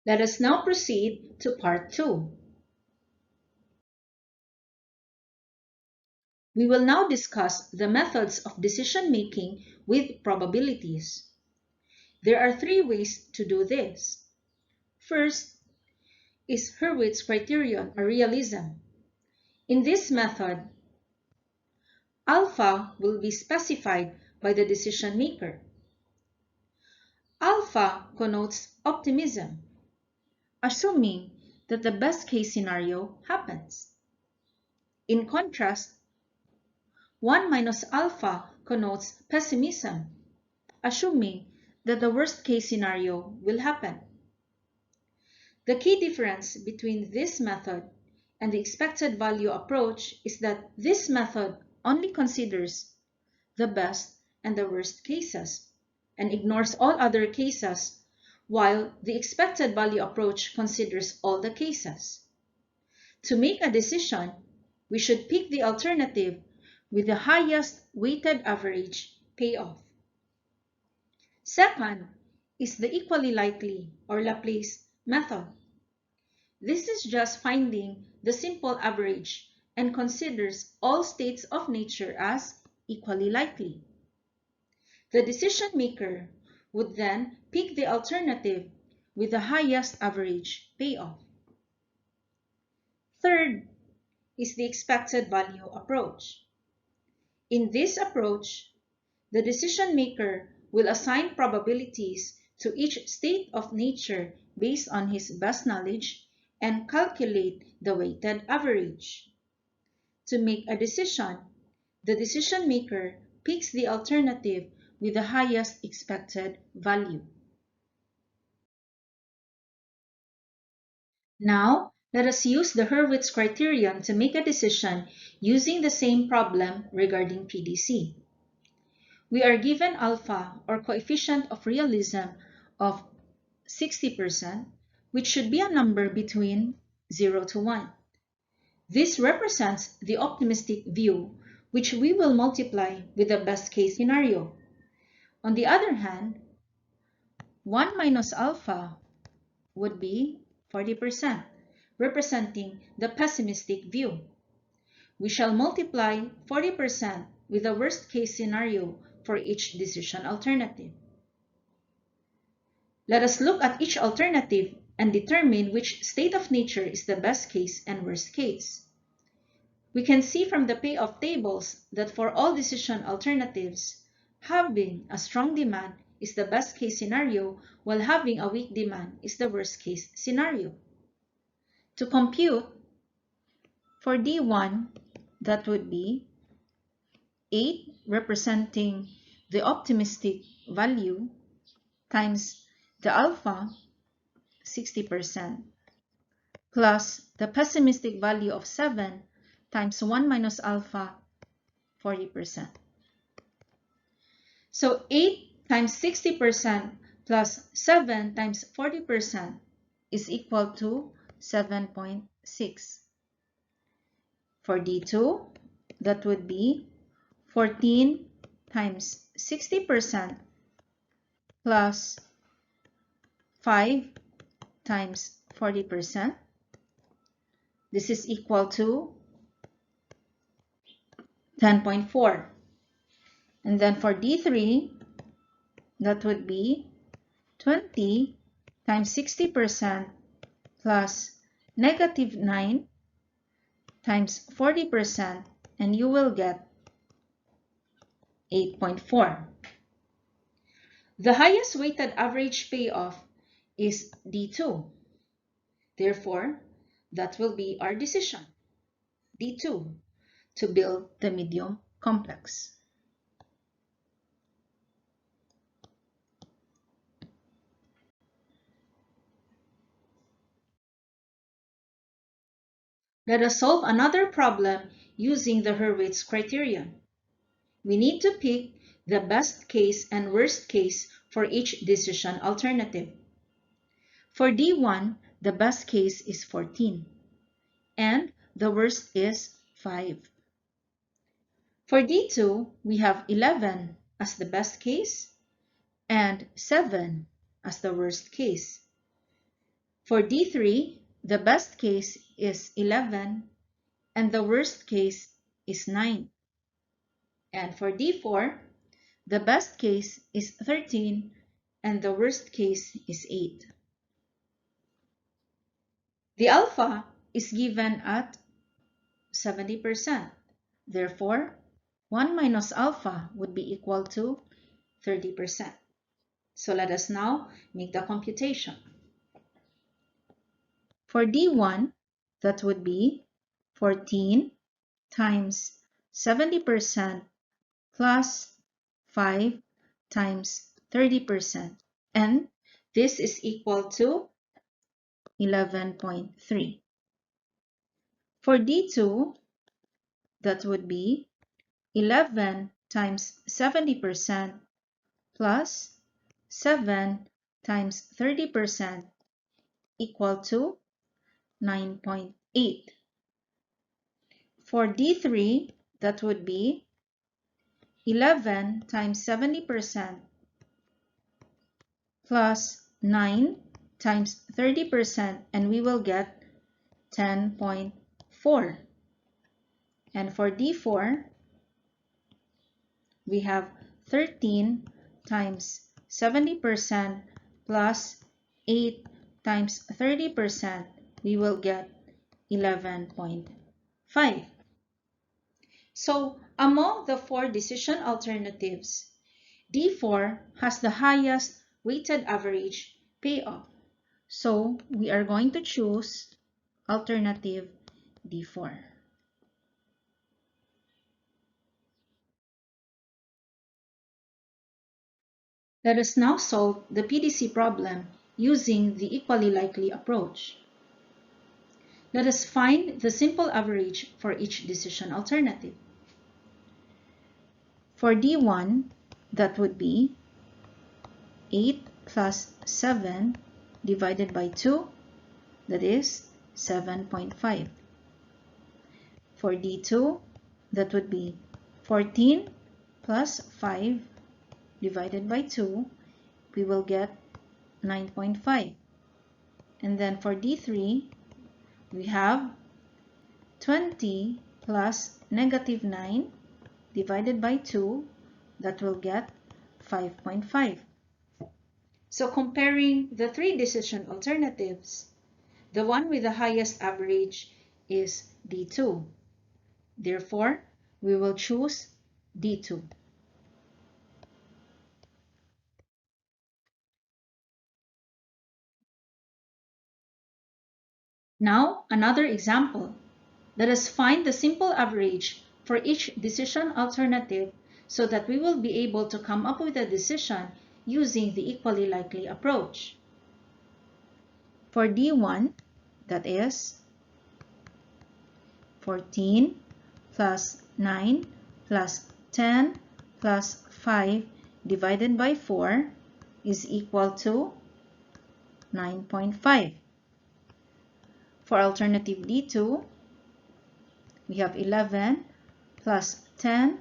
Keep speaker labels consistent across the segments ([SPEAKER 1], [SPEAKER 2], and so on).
[SPEAKER 1] Let us now proceed to part 2. We will now discuss the methods of decision-making with probabilities. There are 3 ways to do this. First is Hurwitz's criterion or realism. In this method, alpha will be specified by the decision maker. Alpha connotes optimism, assuming that the best case scenario happens. In contrast, 1 minus alpha connotes pessimism, assuming that the worst case scenario will happen. The key difference between this method and the expected value approach is that this method only considers the best and the worst cases and ignores all other cases, while the expected value approach considers all the cases. To make a decision, we should pick the alternative with the highest weighted average payoff. Second is the equally likely or Laplace method. This is just finding the simple average and considers all states of nature as equally likely. The decision maker would then pick the alternative with the highest average payoff. Third is the expected value approach. In this approach, the decision maker will assign probabilities to each state of nature based on his best knowledge and calculate the weighted average. To make a decision, the decision maker picks the alternative with the highest expected value. Now, let us use the Hurwitz criterion to make a decision using the same problem regarding PDC. We are given alpha, or coefficient of realism, of 60%, which should be a number between 0 to 1. This represents the optimistic view, which we will multiply with the best case scenario. On the other hand, 1 minus alpha would be 40%, representing the pessimistic view. We shall multiply 40% with the worst case scenario for each decision alternative. Let us look at each alternative and determine which state of nature is the best case and worst case. We can see from the payoff tables that for all decision alternatives, having a strong demand is the best case scenario, while having a weak demand is the worst case scenario. To compute, for D1, that would be 8 representing the optimistic value times the alpha, 60%, plus the pessimistic value of 7 times 1 minus alpha, 40%. So 8 times 60% plus 7 times 40% is equal to 7.6. For D2, that would be 14 times 60% plus 5 times 40%. This is equal to 10.4. And then for D3, that would be 20 times 60% plus negative 9 times 40%, and you will get 8.4. The highest weighted average payoff is D2. Therefore, that will be our decision, D2, to build the medium complex. Let us solve another problem using the Hurwitz criterion. We need to pick the best case and worst case for each decision alternative. For D1, the best case is 14, and the worst is 5. For D2, we have 11 as the best case and 7 as the worst case. For D3, the best case is 11 and the worst case is 9. And for D4, the best case is 13 and the worst case is 8. The alpha is given at 70%. Therefore, 1 minus alpha would be equal to 30%. So let us now make the computation. For D1, that would be 14 times 70% plus 5 times 30%. And this is equal to 11.3. For D2, that would be 11 times 70% plus 7 times 30% equal to 9.8. For D3, that would be 11 times 70% plus 9 times 30%, and we will get 10.4. And for D4, we have 13 times 70% plus 8 times 30%, we will get 11.5. So among the 4 decision alternatives, D4 has the highest weighted average payoff. So we are going to choose alternative D4. Let us now solve the PDC problem using the equally likely approach. Let us find the simple average for each decision alternative. For D1, that would be 8 plus 7 divided by 2, that is 7.5. For D2, that would be 14 plus 5 divided by 2, we will get 9.5. And then for D3, we have 20 plus negative 9 divided by 2, that will get 5.5. So comparing the 3 decision alternatives, the one with the highest average is D2. Therefore, we will choose D2. Now, another example. Let us find the simple average for each decision alternative so that we will be able to come up with a decision using the equally likely approach. For D1, that is 14 plus 9 plus 10 plus 5 divided by 4 is equal to 9.5. For alternative D2, we have 11 plus 10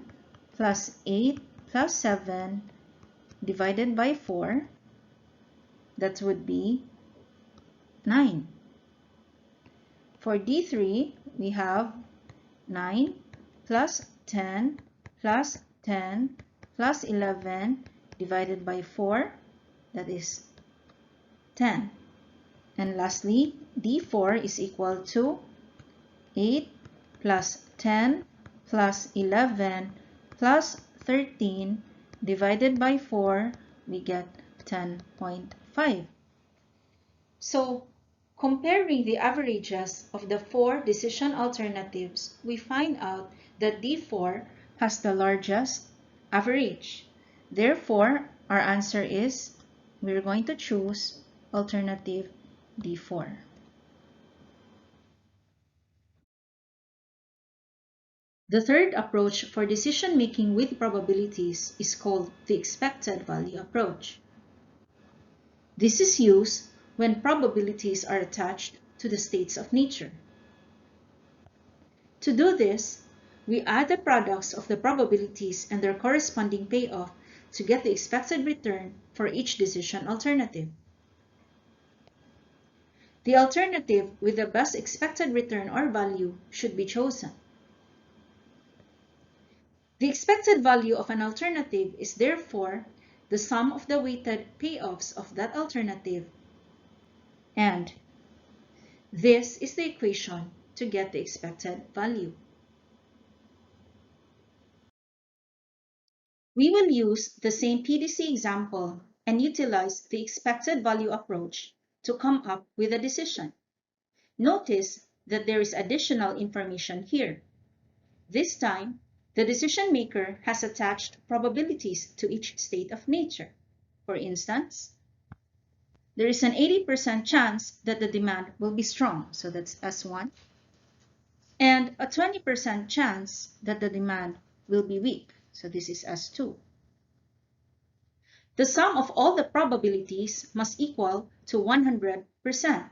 [SPEAKER 1] plus 8 plus 7 divided by 4. That would be 9. For D3, we have 9 plus 10 plus 10 plus 11 divided by 4. That is 10. And lastly, D4 is equal to 8 plus 10 plus 11 plus 13 divided by 4, we get 10.5. So, comparing the averages of the 4 decision alternatives, we find out that D4 has the largest average. Therefore, our answer is we're going to choose alternative D4. The third approach for decision-making with probabilities is called the expected value approach. This is used when probabilities are attached to the states of nature. To do this, we add the products of the probabilities and their corresponding payoff to get the expected return for each decision alternative. the alternative with the best expected return or value should be chosen. The expected value of an alternative is therefore the sum of the weighted payoffs of that alternative, and this is the equation to get the expected value. We will use the same PDC example and utilize the expected value approach to come up with a decision. Notice that there is additional information here. This time, the decision maker has attached probabilities to each state of nature. For instance, there is an 80% chance that the demand will be strong, so that's S1, and a 20% chance that the demand will be weak, so this is S2. The sum of all the probabilities must equal to 100%.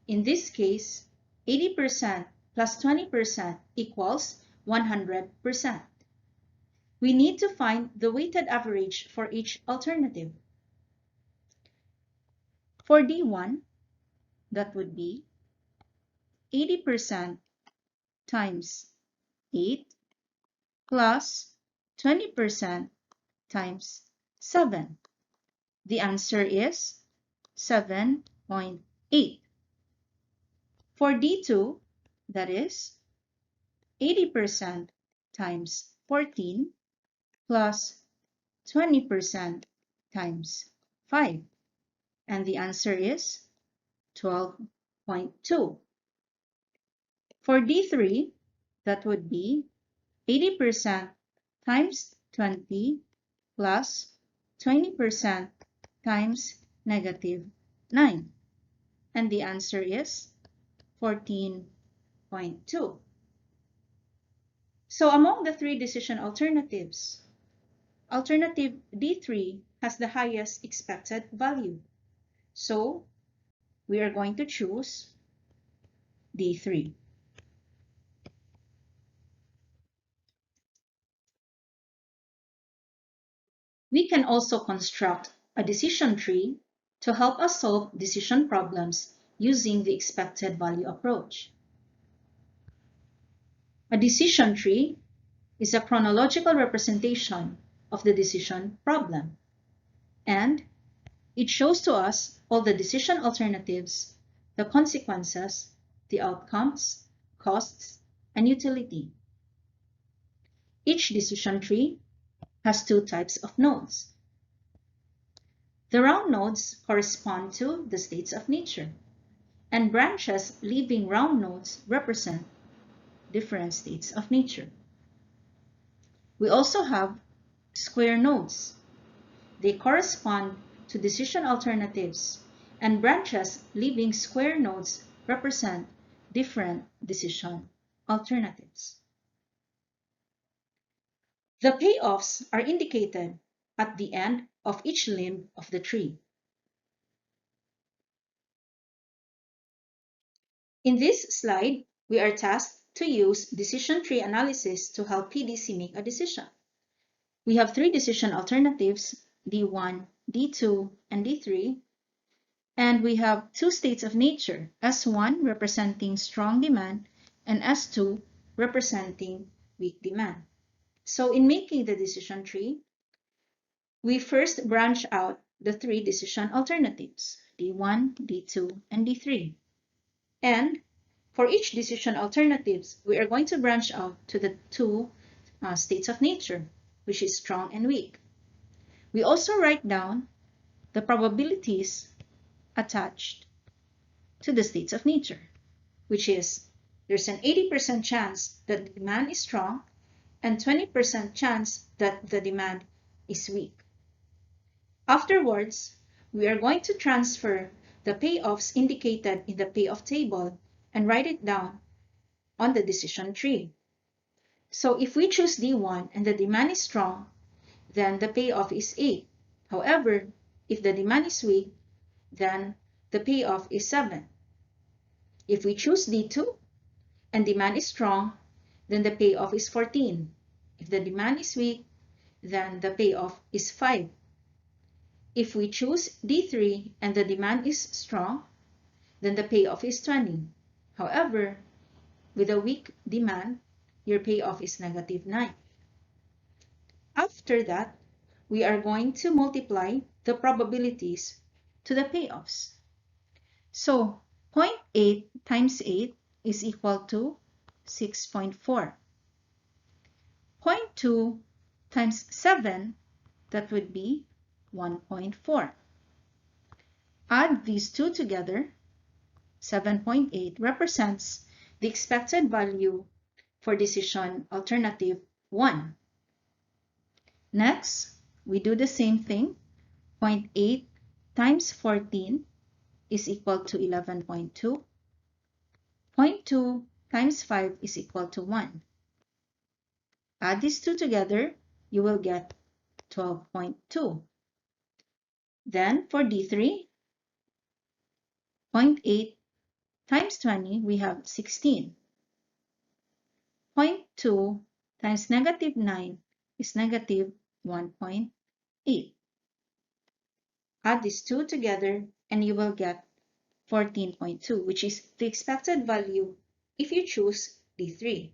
[SPEAKER 1] In this case, 80% plus 20% equals 100%. We need to find the weighted average for each alternative. For D1, that would be 80% times 8 plus 20% times 7. The answer is 7.8. For D2, that is 80% times 14 plus 20% times 5. And the answer is 12.2. For D3, that would be 80% times 20 plus 20% times negative 9. And the answer is 14.2. So among the three decision alternatives, alternative D3 has the highest expected value. So we are going to choose D3. We can also construct a decision tree to help us solve decision problems using the expected value approach. A decision tree is a chronological representation of the decision problem, and it shows to us all the decision alternatives, the consequences, the outcomes, costs, and utility. Each decision tree has two types of nodes. The round nodes correspond to the states of nature, and branches leaving round nodes represent different states of nature. We also have square nodes. They correspond to decision alternatives, and branches leaving square nodes represent different decision alternatives. The payoffs are indicated at the end of each limb of the tree. In this slide, we are tasked to use decision tree analysis to help PDC make a decision. We have three decision alternatives, D1, D2, and D3, and we have two states of nature, S1 representing strong demand and S2 representing weak demand. So in making the decision tree, we first branch out the three decision alternatives, D1, D2, and D3. And for each decision alternatives, we are going to branch out to the two states of nature, which is strong and weak. We also write down the probabilities attached to the states of nature, which is there's an 80% chance that the demand is strong and 20% chance that the demand is weak. Afterwards, we are going to transfer the payoffs indicated in the payoff table and write it down on the decision tree. So if we choose D1 and the demand is strong, then the payoff is 8. However, if the demand is weak, then the payoff is 7. If we choose D2 and demand is strong, then the payoff is 14. If the demand is weak, then the payoff is 5. If we choose D3 and the demand is strong, then the payoff is 20. However, with a weak demand, your payoff is -9. After that, we are going to multiply the probabilities to the payoffs. So 0.8 times 8 is equal to 6.4. 0.2 times 7, that would be 1.4. Add these two together, 7.8 represents the expected value for decision alternative 1. Next, we do the same thing. 0.8 times 14 is equal to 11.2. 0.2 times 5 is equal to 1. Add these two together, you will get 12.2. Then for D3, 0.8 times 20, we have 16. 0.2 times -9 is -1.8. Add these two together and you will get 14.2, which is the expected value if you choose D3.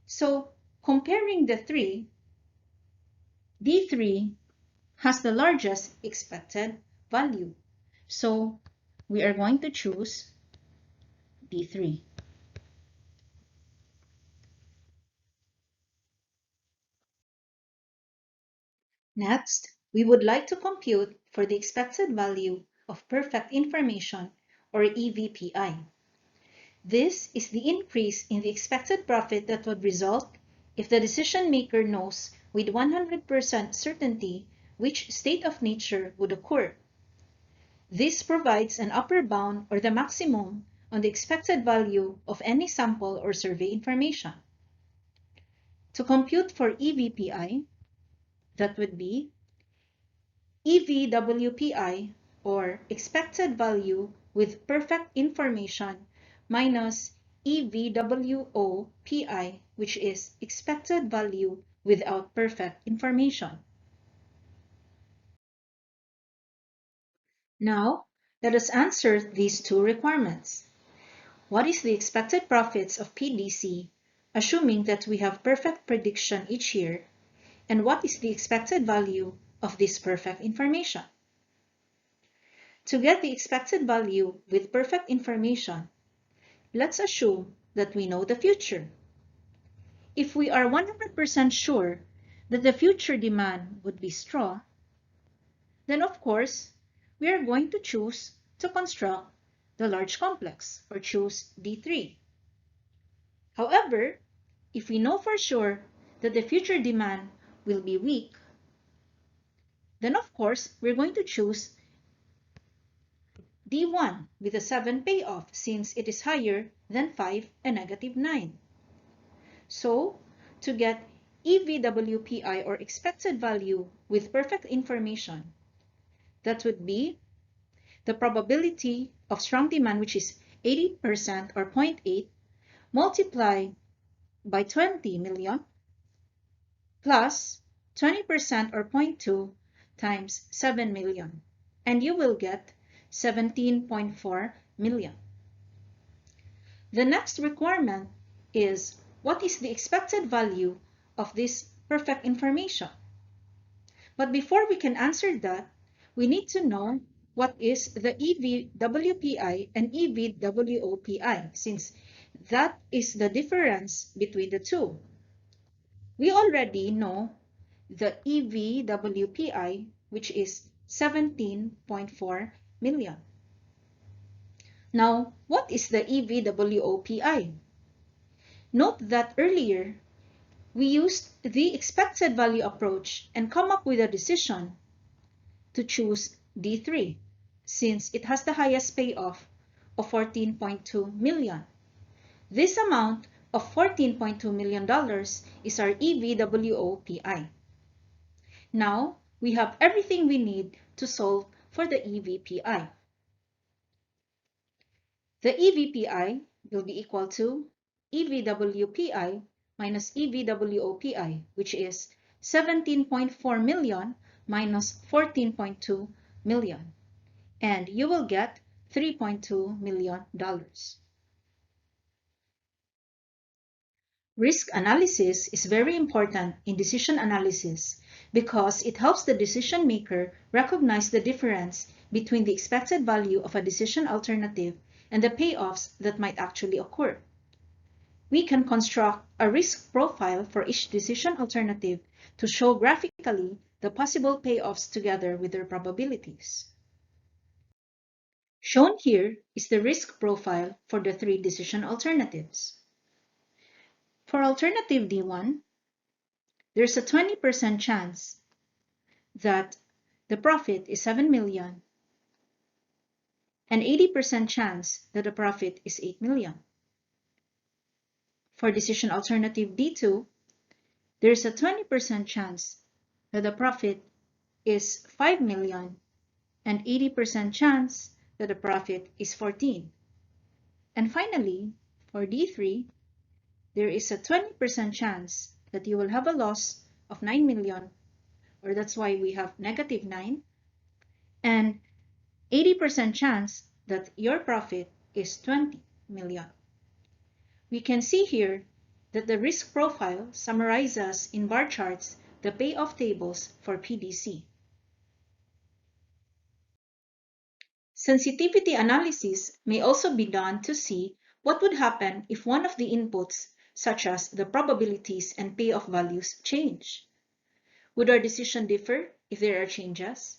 [SPEAKER 1] So comparing the three, D3 has the largest expected value. So we are going to choose D3. Next, we would like to compute for the expected value of perfect information, or EVPI. This is the increase in the expected profit that would result if the decision maker knows with 100% certainty which state of nature would occur. This provides an upper bound or the maximum on the expected value of any sample or survey information. To compute for EVPI, that would be EVWPI, or expected value with perfect information, minus EVWOPI, which is expected value without perfect information. Now, let us answer these two requirements. What is the expected profits of PDC, assuming that we have perfect prediction each year? And what is the expected value of this perfect information? To get the expected value with perfect information, let's assume that we know the future. If we are 100% sure that the future demand would be straw, then of course, we are going to choose to construct the large complex, or choose D3. However, if we know for sure that the future demand will be weak, then of course, we're going to choose D1 with a 7 payoff, since it is higher than 5 and -9. So, to get EVWPI, or expected value with perfect information, that would be the probability of strong demand, which is 80% or 0.8, multiplied by 20 million, plus 20% or 0.2 times 7 million, and you will get 17.4 million. The next requirement is, what is the expected value of this perfect information? But before we can answer that, we need to know what is the EVWPI and EVWOPI, since that is the difference between the two. We already know the EVWPI, which is 17.4 million. Now, what is the EVWOPI? Note that earlier, we used the expected value approach and come up with a decision to choose D3, since it has the highest payoff of $14.2 million. This amount of $14.2 million is our EVWOPI. Now, we have everything we need to solve for the EVPI. The EVPI will be equal to EVWPI minus EVWOPI, which is 17.4 million minus 14.2 million. And you will get $3.2 million. Risk analysis is very important in decision analysis because it helps the decision maker recognize the difference between the expected value of a decision alternative and the payoffs that might actually occur. We can construct a risk profile for each decision alternative to show graphically the possible payoffs together with their probabilities. Shown here is the risk profile for the three decision alternatives. For alternative D1, there's a 20% chance that the profit is 7 million and 80% chance that the profit is 8 million. For decision alternative D2, there's a 20% chance that the profit is 5 million and 80% chance that the profit is 14. And finally, for D3, there is a 20% chance that you will have a loss of 9 million, or that's why we have negative 9, and 80% chance that your profit is 20 million. We can see here that the risk profile summarizes in bar charts the payoff tables for PDC. Sensitivity analysis may also be done to see what would happen if one of the inputs, such as the probabilities and payoff values, change. Would our decision differ if there are changes?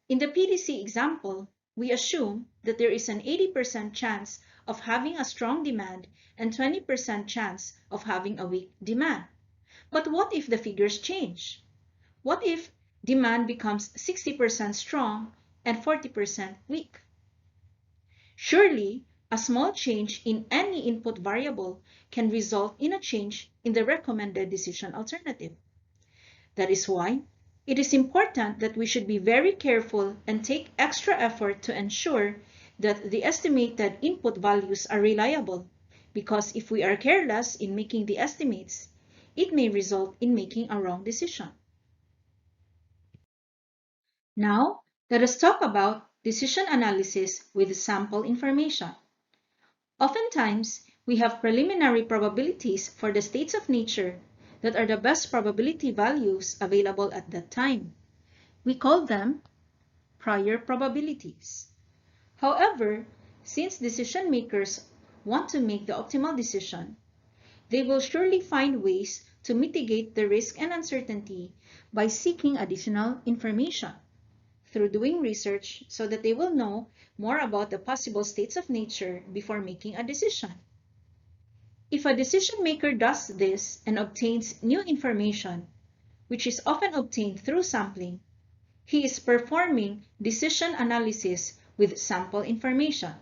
[SPEAKER 1] In the PDC example, we assume that there is an 80% chance of having a strong demand and 20% chance of having a weak demand. But what if the figures change? What if demand becomes 60% strong and 40% weak? Surely, a small change in any input variable can result in a change in the recommended decision alternative. That is why it is important that we should be very careful and take extra effort to ensure that the estimated input values are reliable, because if we are careless in making the estimates, it may result in making a wrong decision. Now, let us talk about decision analysis with sample information. Oftentimes, we have preliminary probabilities for the states of nature that are the best probability values available at that time. We call them prior probabilities. However, since decision makers want to make the optimal decision, they will surely find ways to mitigate the risk and uncertainty by seeking additional information through doing research so that they will know more about the possible states of nature before making a decision. If a decision maker does this and obtains new information, which is often obtained through sampling, he is performing decision analysis with sample information.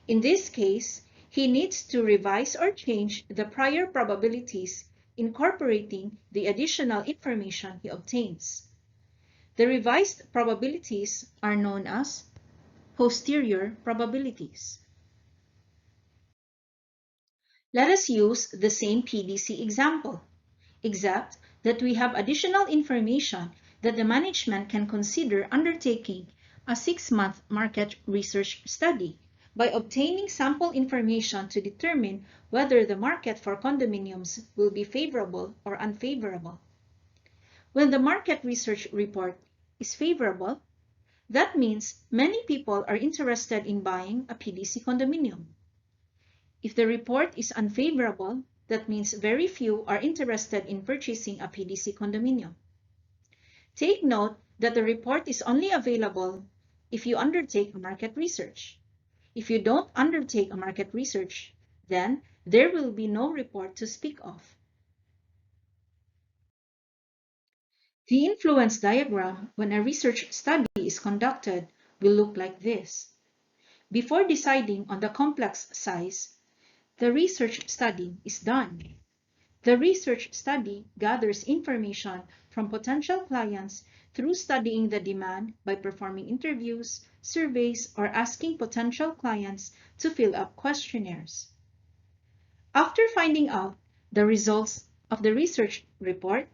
[SPEAKER 1] In this case, he needs to revise or change the prior probabilities, incorporating the additional information he obtains. The revised probabilities are known as posterior probabilities. Let us use the same PDC example, except that we have additional information that the management can consider undertaking a 6-month market research study by obtaining sample information to determine whether the market for condominiums will be favorable or unfavorable. When the market research report is favorable, that means many people are interested in buying a PDC condominium. If the report is unfavorable, that means very few are interested in purchasing a PDC condominium. Take note that the report is only available if you undertake a market research. If you don't undertake a market research, then there will be no report to speak of. The influence diagram when a research study is conducted will look like this. Before deciding on the complex size, the research study is done. The research study gathers information from potential clients through studying the demand by performing interviews, surveys, or asking potential clients to fill up questionnaires. After finding out the results of the research report,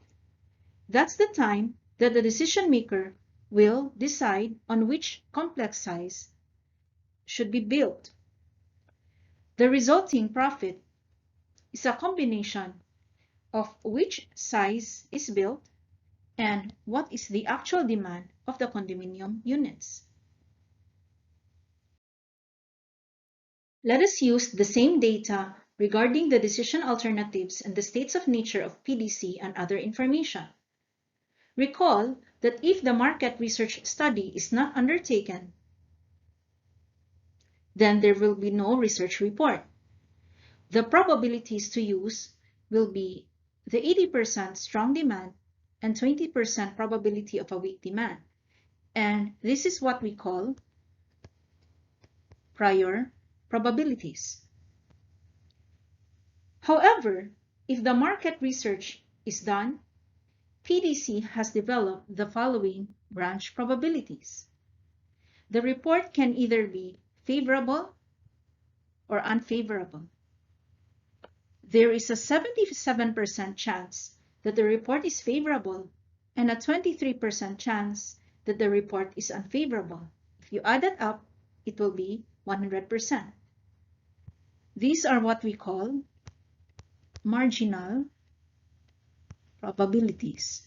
[SPEAKER 1] that's the time that the decision maker will decide on which complex size should be built. The resulting profit is a combination of which size is built and what is the actual demand of the condominium units. Let us use the same data regarding the decision alternatives and the states of nature of PDC and other information. Recall that if the market research study is not undertaken, then there will be no research report. The probabilities to use will be the 80% strong demand and 20% probability of a weak demand. And this is what we call prior probabilities. However, if the market research is done, PDC has developed the following branch probabilities. The report can either be favorable or unfavorable. There is a 77% chance that the report is favorable and a 23% chance that the report is unfavorable. If you add that up, it will be 100%. These are what we call marginal probabilities.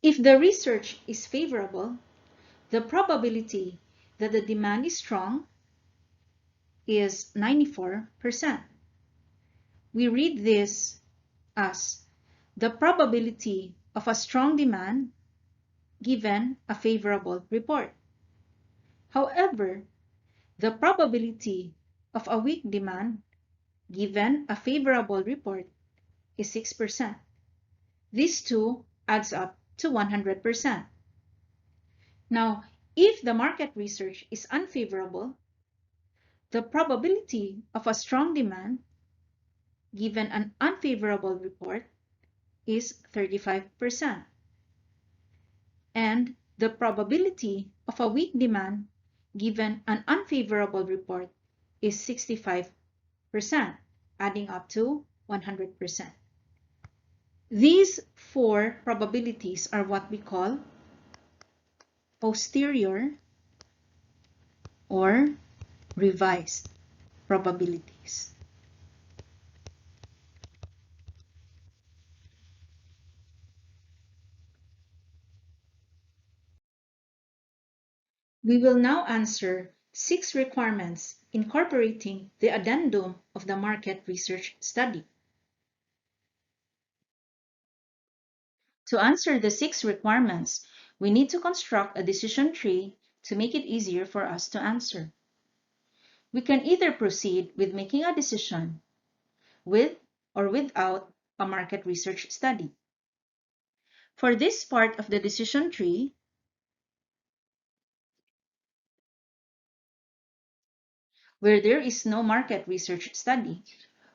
[SPEAKER 1] If the research is favorable, the probability that the demand is strong is 94%. We read this as the probability of a strong demand given a favorable report. However, the probability of a weak demand given a favorable report is 6%. These two adds up to 100%. Now, if the market research is unfavorable, the probability of a strong demand given an unfavorable report is 35%. And the probability of a weak demand given an unfavorable report is 65%, adding up to 100%. These four probabilities are what we call posterior or revised probabilities. We will now answer 6 requirements incorporating the addendum of the market research study. To answer the 6 requirements, we need to construct a decision tree to make it easier for us to answer. We can either proceed with making a decision with or without a market research study. For this part of the decision tree, where there is no market research study,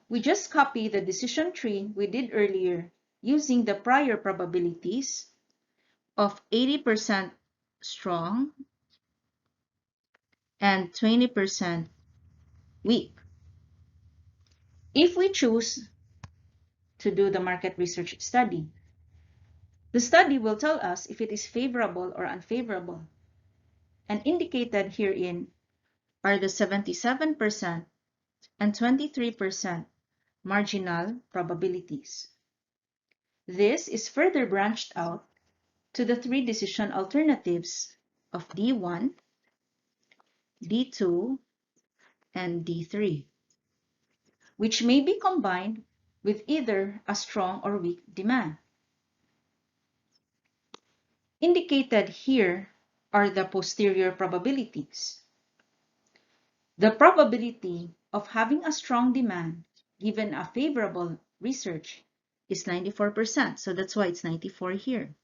[SPEAKER 1] we just copy the decision tree we did earlier using the prior probabilities of 80% strong and 20% weak. If we choose to do the market research study, the study will tell us if it is favorable or unfavorable, and indicated herein are the 77% and 23% marginal probabilities. This is further branched out to the 3 decision alternatives of D1, D2, and D3, which may be combined with either a strong or weak demand. Indicated here are the posterior probabilities. The probability of having a strong demand given a favorable research is 94%, so that's why it's 94 here.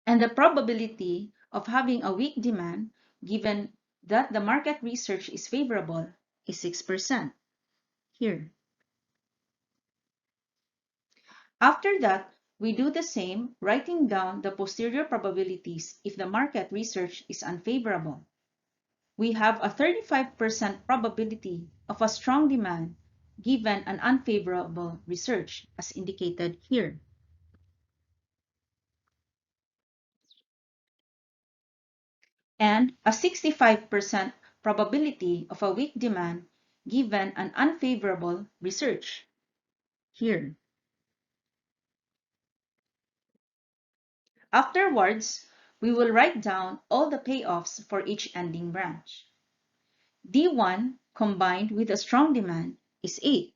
[SPEAKER 1] And the probability of having a weak demand given that the market research is favorable is 6% here. After that, we do the same, writing down the posterior probabilities if the market research is unfavorable. We have a 35% probability of a strong demand given an unfavorable research, as indicated here. and a 65% probability of a weak demand given an unfavorable research. Here. Afterwards, we will write down all the payoffs for each ending branch. D1 combined with a strong demand is 8.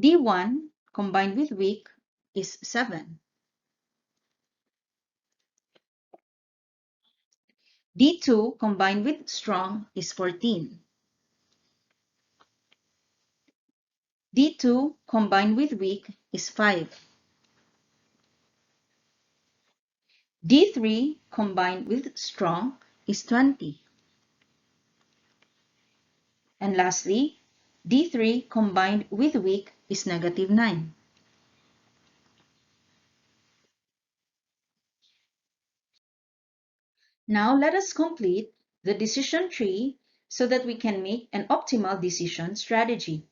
[SPEAKER 1] D1 combined with weak is 7. D2 combined with strong is 14. D2 combined with weak is 5. D3 combined with strong is 20. And lastly, D3 combined with weak is negative 9. Now let us complete the decision tree so that we can make an optimal decision strategy.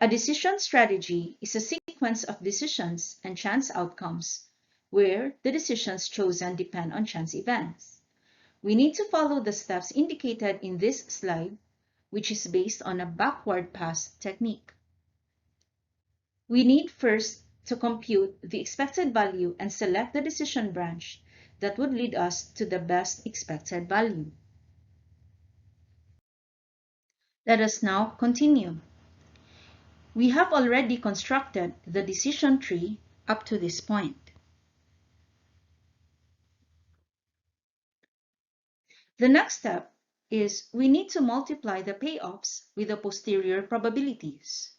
[SPEAKER 1] A decision strategy is a sequence of decisions and chance outcomes where the decisions chosen depend on chance events. We need to follow the steps indicated in this slide, which is based on a backward pass technique. We need first to compute the expected value and select the decision branch that would lead us to the best expected value. Let us now continue. We have already constructed the decision tree up to this point. The next step is we need to multiply the payoffs with the posterior probabilities.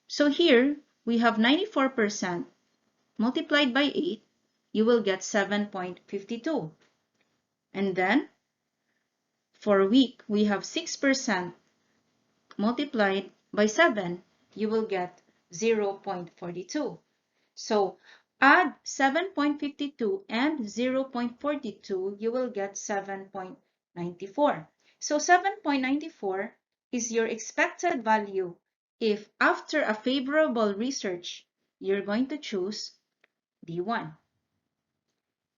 [SPEAKER 1] So here we have 94% multiplied by 8, you will get 7.52. And then for weak, we have 6% multiplied by 7, you will get 0.42. So add 7.52 and 0.42, you will get 7.94. So 7.94 is your expected value if after a favorable research, you're going to choose D1.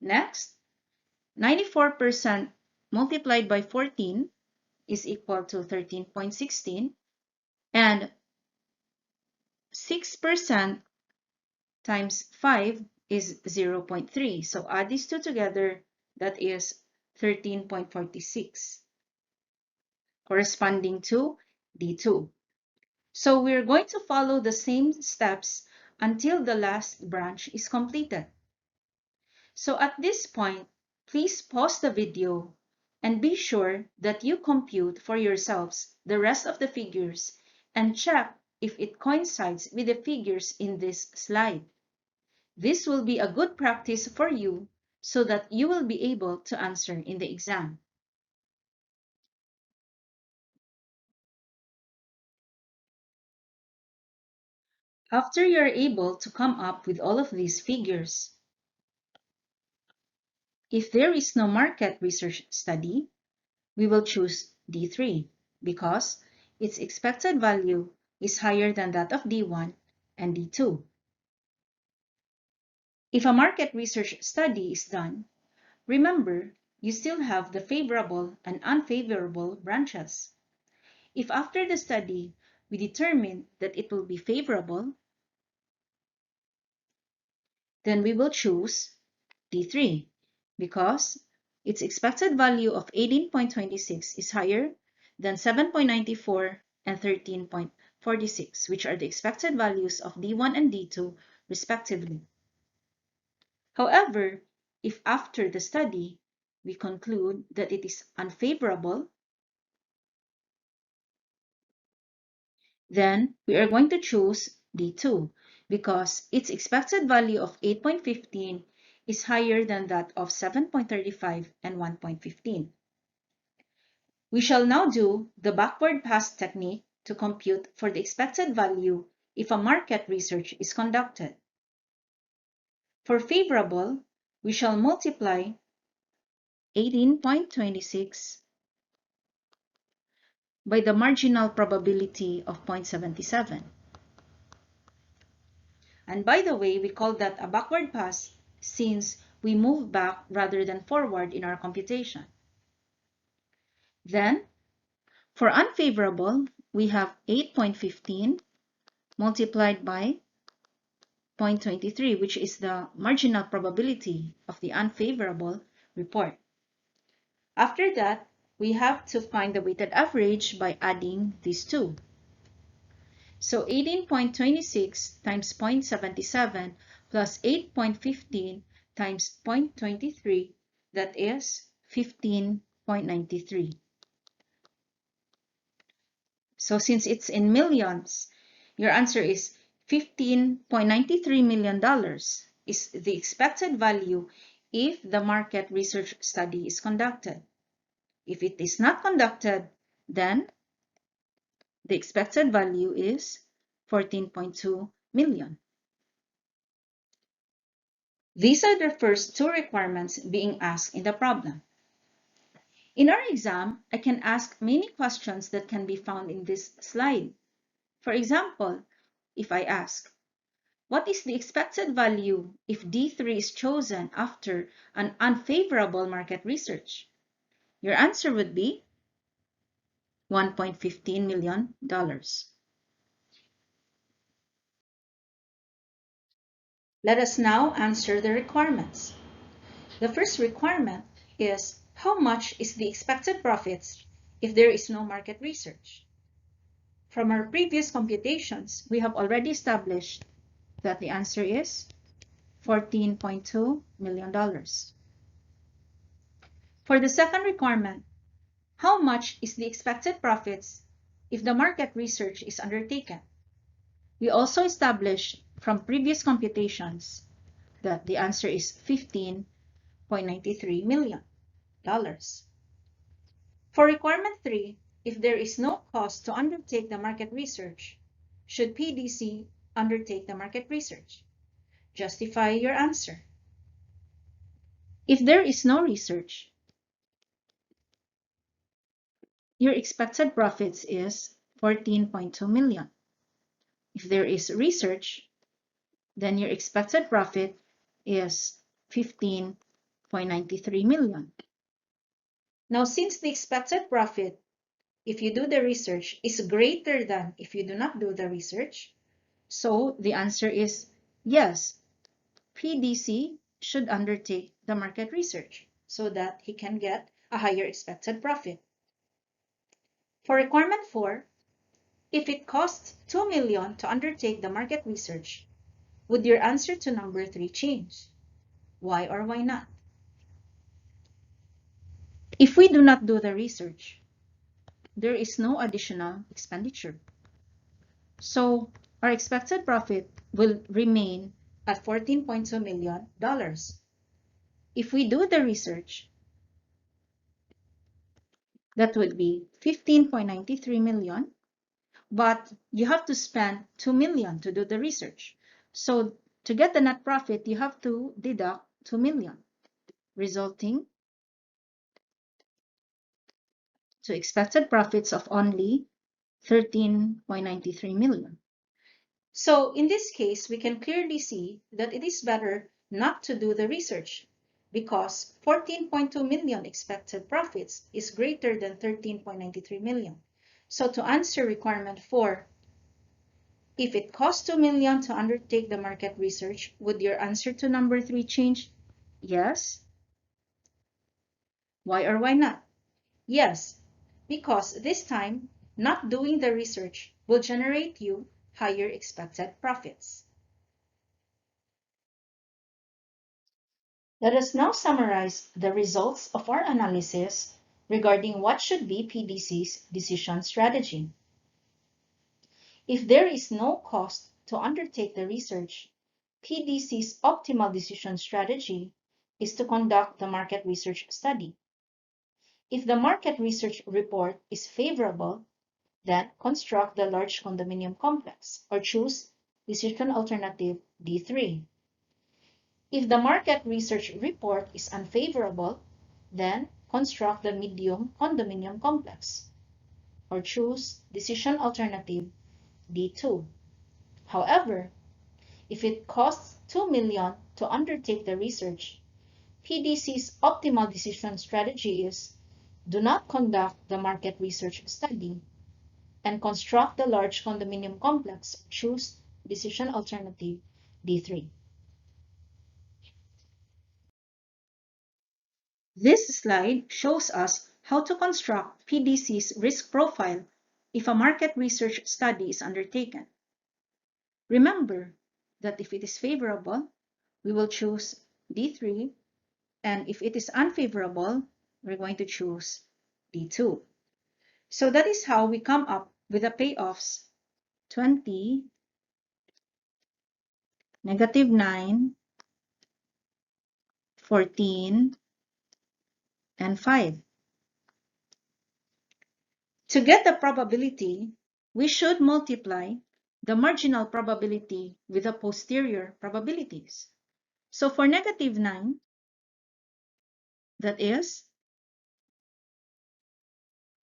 [SPEAKER 1] Next, 94% multiplied by 14 is equal to 13.16, and 6% times 5 is 0.3. So add these two together, that is 13.46, corresponding to D2. So we're going to follow the same steps until the last branch is completed. So at this point, please pause the video and be sure that you compute for yourselves the rest of the figures and check if it coincides with the figures in this slide. This will be a good practice for you so that you will be able to answer in the exam. After you're able to come up with all of these figures, if there is no market research study, we will choose D3 because its expected value is higher than that of D1 and D2. If a market research study is done, remember, you still have the favorable and unfavorable branches. If after the study, we determine that it will be favorable, then we will choose D3 because its expected value of 18.26 is higher than 7.94 and 13.46, which are the expected values of D1 and D2 respectively. However, if after the study, we conclude that it is unfavorable, then we are going to choose D2 because its expected value of 8.15 is higher than that of 7.35 and 1.15. We shall now do the backward pass technique to compute for the expected value if a market research is conducted. For favorable, we shall multiply 18.26 by the marginal probability of 0.77. And by the way, we call that a backward pass since we move back rather than forward in our computation. Then, for unfavorable, we have 8.15 multiplied by 0.23, which is the marginal probability of the unfavorable report. After that, we have to find the weighted average by adding these two. So 18.26 times 0.77 plus 8.15 times 0.23, that is 15.93. So since it's in millions, your answer is $15.93 million is the expected value if the market research study is conducted. If it is not conducted, then the expected value is 14.2 million. These are the first two requirements being asked in the problem. In our exam, I can ask many questions that can be found in this slide. For example, if I ask, what is the expected value if D3 is chosen after an unfavorable market research? Your answer would be $1.15 million. Let us now answer the requirements. The first requirement is how much is the expected profits if there is no market research? From our previous computations, we have already established that the answer is $14.2 million. For the second requirement, how much is the expected profits if the market research is undertaken? We also established from previous computations that the answer is $15.93 million. For requirement 3, if there is no cost to undertake the market research, should PDC undertake the market research? Justify your answer. If there is no research, your expected profits is 14.2 million. If there is research, then your expected profit is 15.93 million. Now, since the expected profit, if you do the research, is greater than if you do not do the research, so the answer is yes, PDC should undertake the market research so that he can get a higher expected profit. For requirement 4, if it costs 2 million to undertake the market research, would your answer to number 3 change? Why or why not? If we do not do the research, there is no additional expenditure. So our expected profit will remain at $14.2 million. If we do the research, that would be 15.93 million, but you have to spend 2 million to do the research. So to get the net profit, you have to deduct 2 million, resulting to expected profits of only 13.93 million. So in this case, we can clearly see that it is better not to do the research because 14.2 million expected profits is greater than 13.93 million. So to answer requirement 4, if it costs 2 million to undertake the market research, would your answer to number 3 change? Yes. Why or why not? Yes, because this time, not doing the research will generate you higher expected profits. Let us now summarize the results of our analysis regarding what should be PDC's decision strategy. If there is no cost to undertake the research, PDC's optimal decision strategy is to conduct the market research study. If the market research report is favorable, then construct the large condominium complex or choose decision alternative D3. If the market research report is unfavorable, then construct the medium condominium complex or choose decision alternative D2. However, if it costs $2 million to undertake the research, PDC's optimal decision strategy is do not conduct the market research study and construct the large condominium complex. Choose decision alternative D3. This slide shows us how to construct PDC's risk profile if a market research study is undertaken. Remember that if it is favorable, we will choose D3, and if it is unfavorable, we're going to choose D2. So that is how we come up with the payoffs 20, -9, 14, and 5. To get the probability, we should multiply the marginal probability with the posterior probabilities. So for -9, that is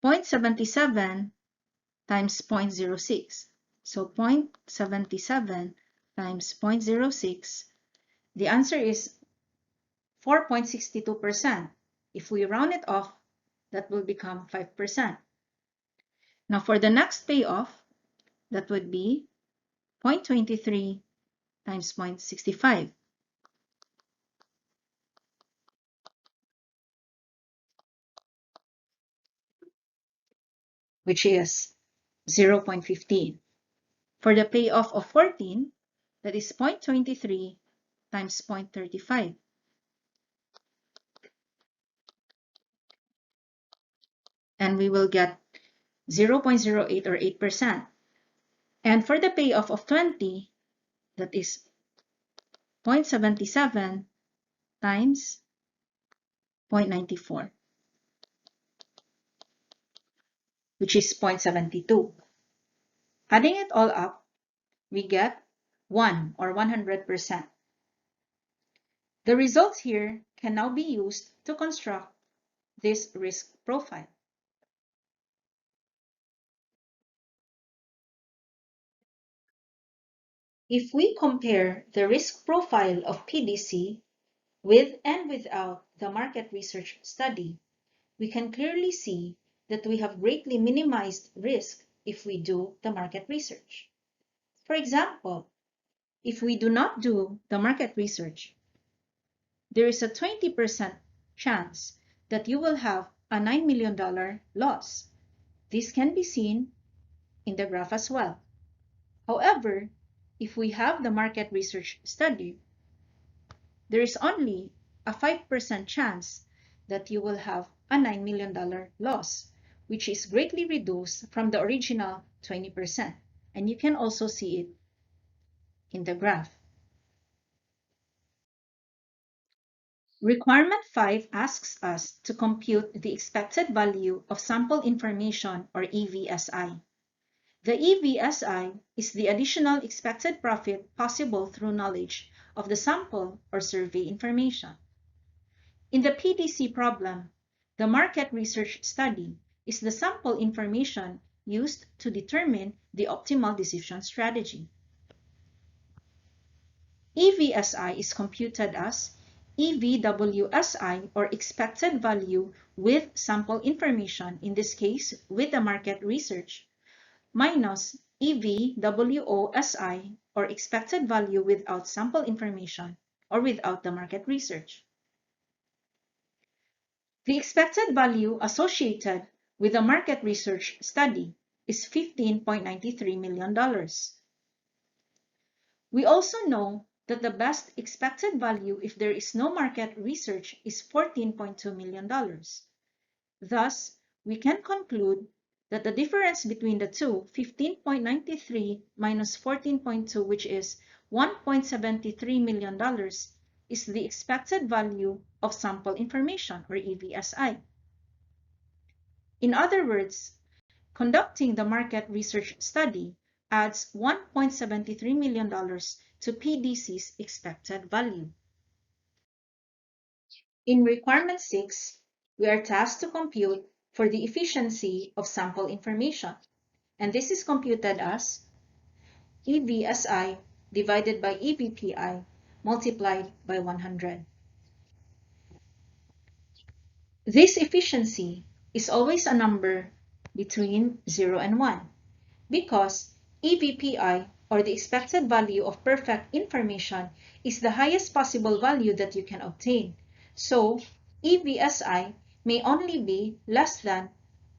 [SPEAKER 1] 0.77 times 0.06. So 0.77 times 0.06, the answer is 4.62%. If we round it off, that will become 5%. Now for the next payoff, that would be 0.23 times 0.65. Which is 0.15. For the payoff of 14, that is 0.23 times 0.35. And we will get 0.08 or 8%. And for the payoff of 20, that is 0.77 times 0.94, which is 0.72. Adding it all up, we get 1 or 100%. The results here can now be used to construct this risk profile. If we compare the risk profile of PDC with and without the market research study, we can clearly see that we have greatly minimized risk if we do the market research. For example, if we do not do the market research, there is a 20% chance that you will have a $9 million loss. This can be seen in the graph as well. However, if we have the market research study, there is only a 5% chance that you will have a $9 million loss, which is greatly reduced from the original 20%. And you can also see it in the graph. Requirement 5 asks us to compute the expected value of sample information, or EVSI. The EVSI is the additional expected profit possible through knowledge of the sample or survey information. In the PDC problem, the market research study is the sample information used to determine the optimal decision strategy. EVSI is computed as EVWSI, or expected value with sample information, in this case with the market research, minus EVWOSI, or expected value without sample information or without the market research. The expected value associated with the market research study is $15.93 million. We also know that the best expected value if there is no market research is $14.2 million. Thus, we can conclude that the difference between the two, 15.93 minus 14.2, which is $1.73 million, is the expected value of sample information, or EVSI. In other words, conducting the market research study adds $1.73 million to PDC's expected value. In requirement 6, we are tasked to compute for the efficiency of sample information, and this is computed as EVSI divided by EVPI multiplied by 100. This efficiency is always a number between 0 and 1 because EVPI, or the expected value of perfect information, is the highest possible value that you can obtain. So EVSI may only be less than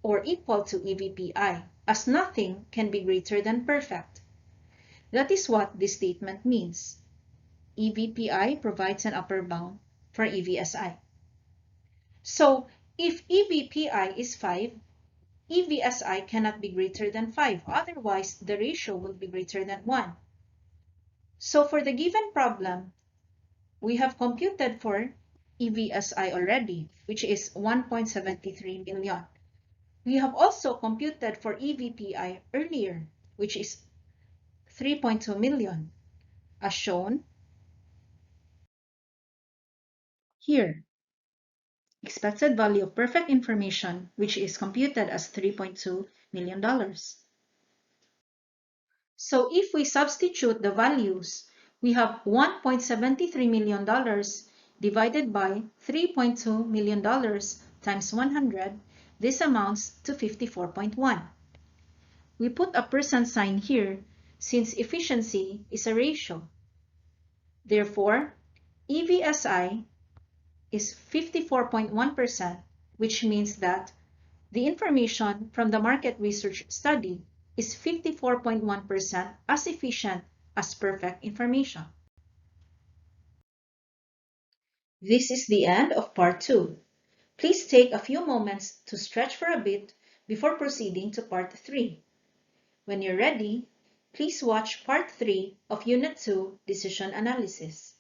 [SPEAKER 1] or equal to EVPI, as nothing can be greater than perfect. That is what this statement means. EVPI provides an upper bound for EVSI. So if EVPI is 5, EVSI cannot be greater than 5, otherwise the ratio will be greater than 1. So for the given problem, we have computed for EVSI already, which is 1.73 million. We have also computed for EVPI earlier, which is 3.2 million, as shown here. Expected value of perfect information, which is computed as $3.2 million. So if we substitute the values, we have $1.73 million divided by $3.2 million times 100. This amounts to 54.1. We put a percent sign here since efficiency is a ratio. Therefore, EVSI is 54.1%, which means that the information from the market research study is 54.1% as efficient as perfect information. This is the end of part 2. Please take a few moments to stretch for a bit before proceeding to part 3. When you're ready, please watch part 3 of Unit 2, Decision Analysis.